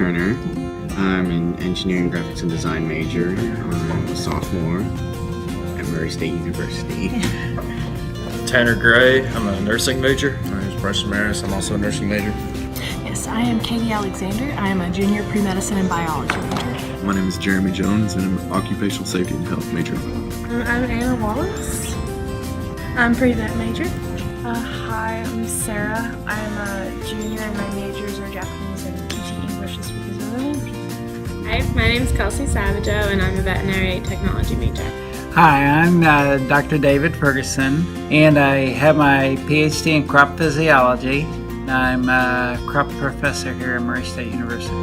Turner. I'm an engineering graphics and design major. I'm a sophomore at Murray State University. Tanner Gray. I'm a nursing major. My name is Bryce Maris. I'm also a nursing major. Yes, I am Katie Alexander. I am a junior pre-medicine and biology major. My name is Jeremy Jones, and I'm an occupational safety and health major. I'm Anna Wallace. I'm pre-vet major. Hi, I'm Sarah. I'm a junior and my majors are Japanese and teaching English just because of the language. Hi, my name is Kelsey Savageau and I'm a veterinary technology major. Hi, I'm Dr. David Ferguson, and I have my PhD in crop physiology. I'm a crop professor here at Murray State University.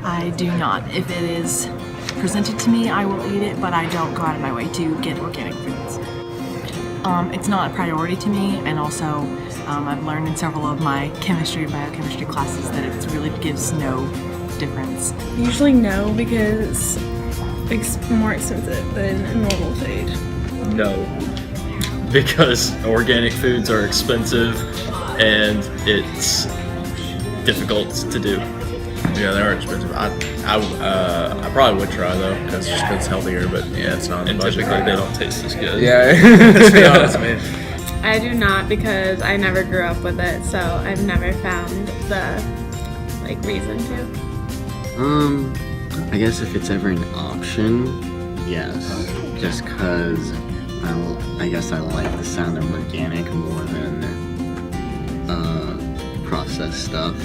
I do not. If it is presented to me, I will eat it, but I don't go out of my way to get organic foods. It's not a priority to me, and also I've learned in several of my chemistry and biochemistry classes that it really gives no difference. Usually no, because it's more expensive than normal food. No, because organic foods are expensive and it's difficult to do. Yeah, they are expensive. I probably would try though, because it's healthier. But yeah, it's not. And typically they don't taste as good. Yeah, let's be honest, man. I do not because I never grew up with it, so I've never found the reason to. I guess if it's ever an option, yes. Just cause I guess I like the sound of organic more than processed stuff.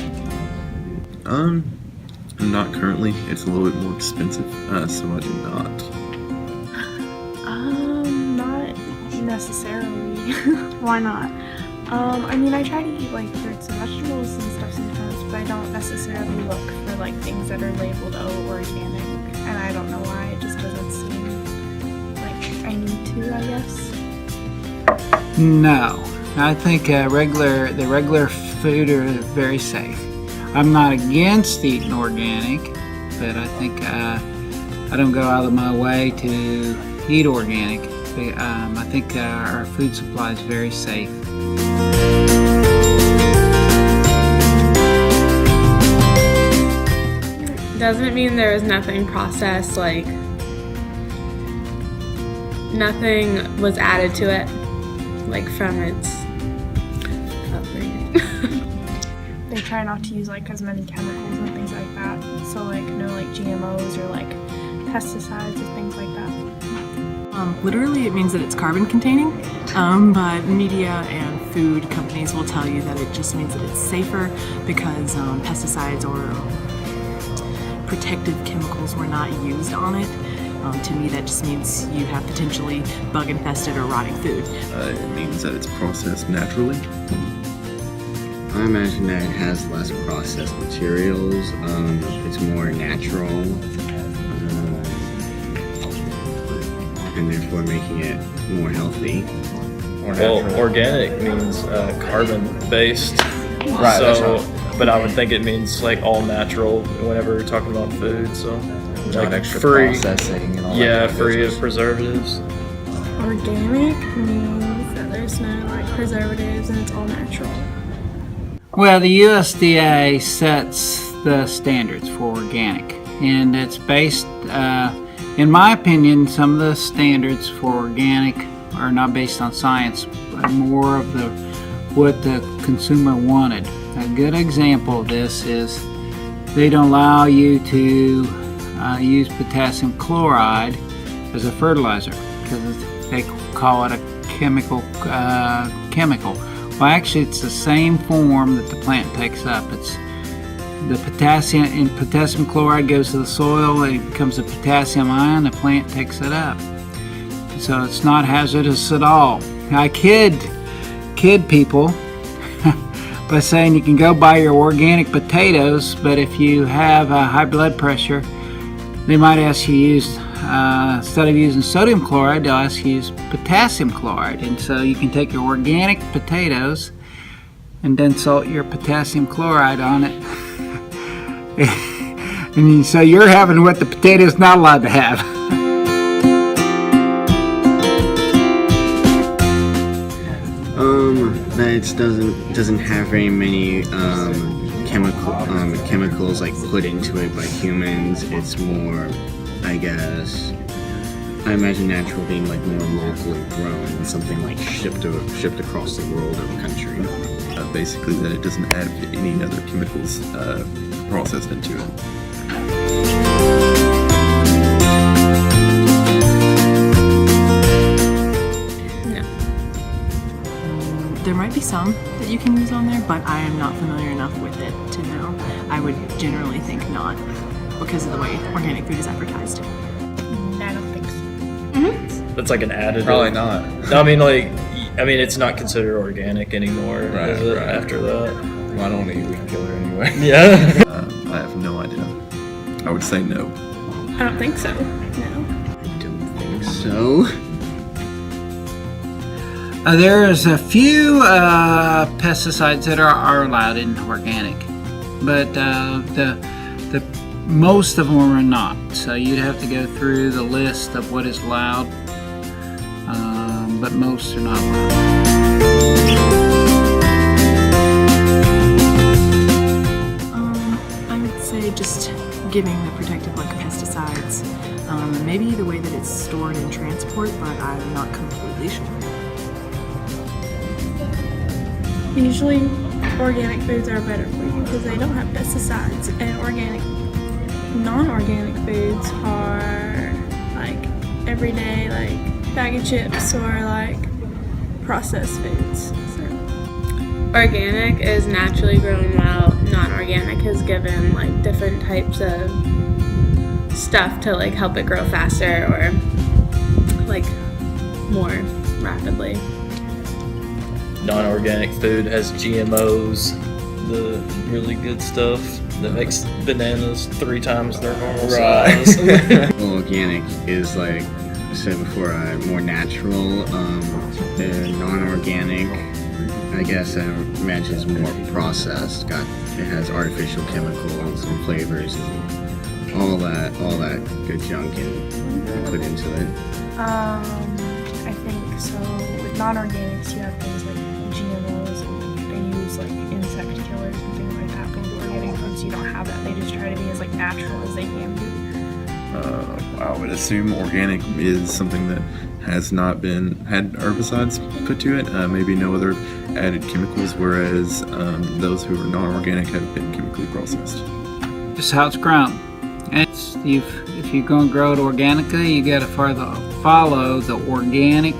Not currently. It's a little bit more expensive, so I do not. Not necessarily. Why not? I mean, I try to eat fruits and vegetables and stuff sometimes, but I don't necessarily look for things that are labeled organic, and I don't know why. It just doesn't seem like I need to, I guess. No, I think the regular food are very safe. I'm not against eating organic, but I think I don't go out of my way to eat organic. I think our food supply is very safe. Doesn't mean there was nothing processed, nothing was added to it, from its upbringing. They try not to use as many chemicals and things like that. So no GMOs or pesticides or things like that. Literally, it means that it's carbon containing, but media and food companies will tell you that it just means that it's safer because pesticides or protective chemicals were not used on it. To me, that just means you have potentially bug-infested or rotting food. It means that it's processed naturally. I imagine that it has less processed materials. It's more natural, and therefore making it more healthy. Well, organic means carbon-based. Right. So, but I would think it means all natural whenever we're talking about food. So, Not extra free processing and all that. Yeah, kind of free business. of preservatives. Organic means that there's no preservatives and it's all natural. Well, the USDA sets the standards for organic, and it's based, in my opinion, some of the standards for organic are not based on science, but more of what the consumer wanted. A good example of this is they don't allow you to use potassium chloride as a fertilizer because they call it a chemical. Well, actually, it's the same form that the plant takes up. It's the potassium, and potassium chloride goes to the soil, it becomes a potassium ion, the plant takes it up. So it's not hazardous at all. I kid people by saying you can go buy your organic potatoes, but if you have high blood pressure, they might ask you to use, instead of using sodium chloride, they'll ask you to use potassium chloride. And so you can take your organic potatoes and then salt your potassium chloride on it. And so you're having what the potato's not allowed to have. that it doesn't have very many chemicals like put into it by humans. It's more, I guess, I imagine natural being like more locally grown than something like shipped across the world or the country. Basically, that it doesn't have any other chemicals processed into it. There might be some that you can use on there, but I am not familiar enough with it to know. I would generally think not, because of the way organic food is advertised. I don't think so. It's like an additive. Probably not. No, I mean, it's not considered organic anymore. Right, is it, right. after that? Well, I don't eat weed killer anyway. Yeah. I have no idea. I would say no. I don't think so. No. I don't think so. There's a few pesticides that are allowed in organic, but the most of them are not. So you'd have to go through the list of what is allowed, but most are not allowed. I would say just giving the protective like pesticides, maybe the way that it's stored and transport, but I'm not completely sure. Usually, organic foods are better for you because they don't have pesticides, and non-organic foods are like everyday, like bag of chips or like processed foods. So. Organic is naturally grown, while non-organic is given like different types of stuff to like help it grow faster or like more rapidly. Non-organic food has GMOs, the really good stuff that makes bananas 3 times their normal size. Well, organic is like I said before, more natural. Non-organic, I guess I imagine is more processed. It has artificial chemicals and flavors and all that good junk put into it. I think so. With non-organics, you have things like GMOs, and they use like insect killers and things like that. But with organic foods, you don't have that. They just try to be as like natural as they can be. I would assume organic is something that has not had herbicides put to it, maybe no other added chemicals, whereas those who are non-organic have been chemically processed. Just how it's grown. And if you're going to grow it organically, you got to follow the organic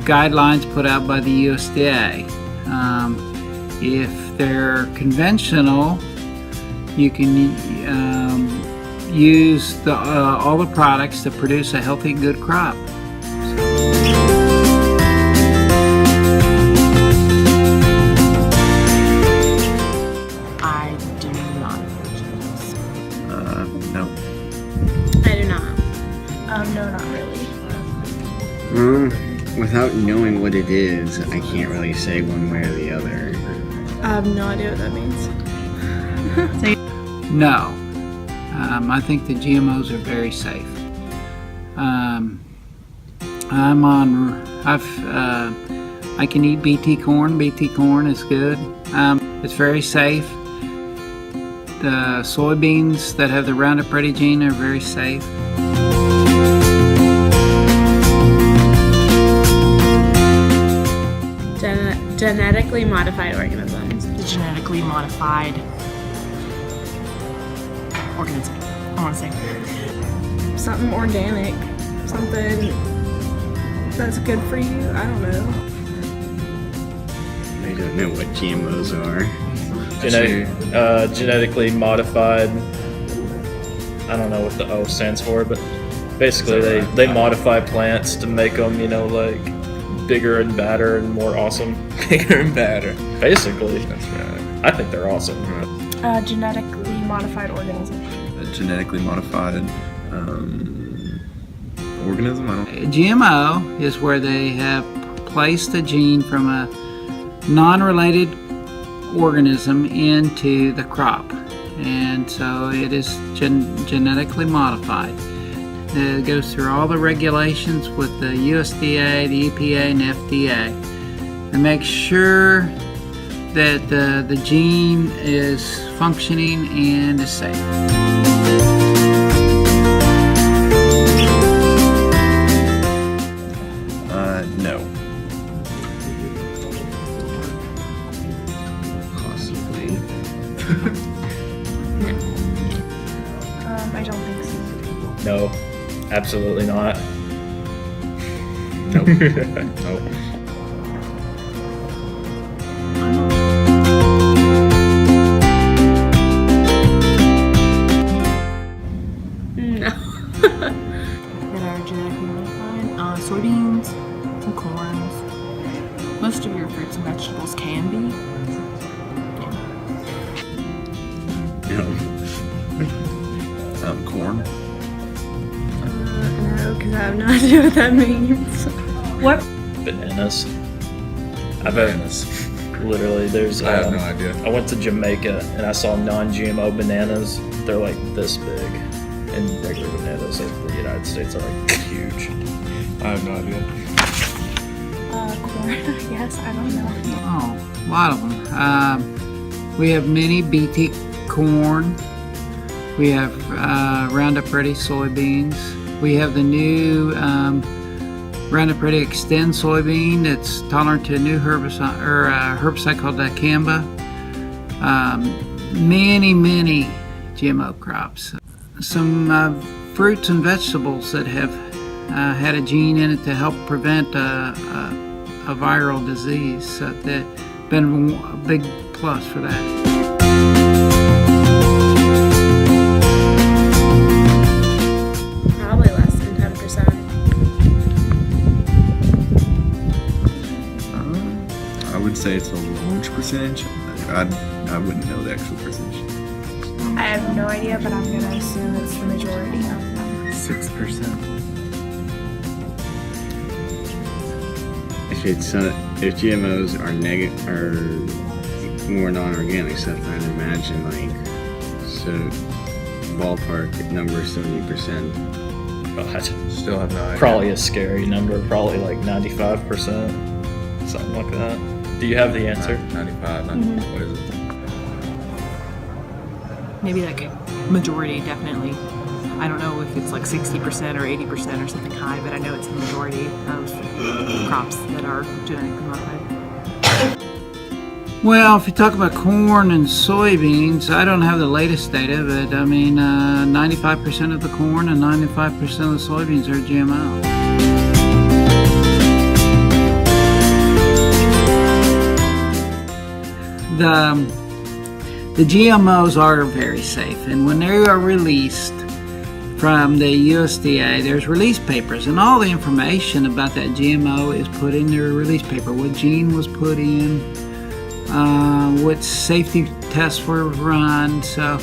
guidelines put out by the USDA. If they're conventional, you can use all the products to produce a healthy, good crop. I do not. No. I do not. No, not really. Without knowing what it is, I can't really say one way or the other. I have no idea what that means. No. I think the GMOs are very safe. I can eat BT corn. BT corn is good. It's very safe. The soybeans that have the Roundup Ready gene are very safe. Genetically modified organisms. The genetically modified organism, I want to say. Something organic, something that's good for you. I don't know. I don't know what GMOs are. Genetically modified. I don't know what the O stands for, but basically they modify plants to make them, like bigger and badder and more awesome. Bigger and badder. Basically, That's right. I think they're awesome. Genetically modified organism. A genetically modified organism? GMO is where they have placed a gene from a non-related organism into the crop, and so it is genetically modified. It goes through all the regulations with the USDA, the EPA, and FDA, and make sure that the gene is functioning and is safe. No. Possibly. I don't think so. No, absolutely not. Nope. Nope. No. That are genetically modified. Soybeans, some corns. Most of your fruits and vegetables can be. No. Corn. No, because I have no idea what that means. What? Bananas. I've had literally. There's. I have no idea. I went to Jamaica and I saw non-GMO bananas. They're like this big, and regular bananas in the United States are like huge. I have no idea. Corn, I guess. I don't know. Oh, a lot of them. We have mini BT corn. We have Roundup Ready soybeans. We have the new Roundup Ready Extend soybean that's tolerant to a new herbicide called dicamba. Many GMO crops. Some fruits and vegetables that have had a gene in it to help prevent a viral disease. So that's been a big plus for that. Probably less than 10%. I would say it's a large percentage. I wouldn't know the actual percentage. I have no idea, but I'm gonna assume it's the majority of them. 6%. If GMOs are more non-organic stuff, I'd imagine ballpark number 70%. God. Still have no idea. Probably a scary number. Probably like 95%, something like that. Do you have the answer? 95. What is it? Maybe like a majority, definitely. I don't know if it's like 60% or 80% or something high, but I know it's the majority of crops that are genetically modified. Well, if you talk about corn and soybeans, I don't have the latest data, but I mean, 95% of the corn and 95% of the soybeans are GMO. The GMOs are very safe, and when they are released from the USDA, there's release papers, and all the information about that GMO is put in their release paper. What gene was put in, what safety tests were run. So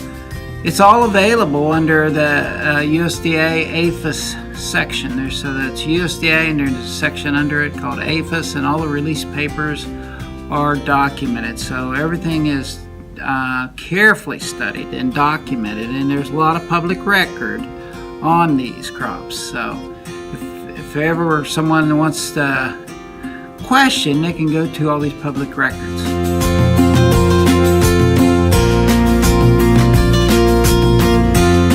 it's all available under the USDA APHIS section. So that's USDA, and there's a section under it called APHIS, and all the release papers are documented. So everything is carefully studied and documented, and there's a lot of public record on these crops. So if ever someone wants to question, they can go to all these public records.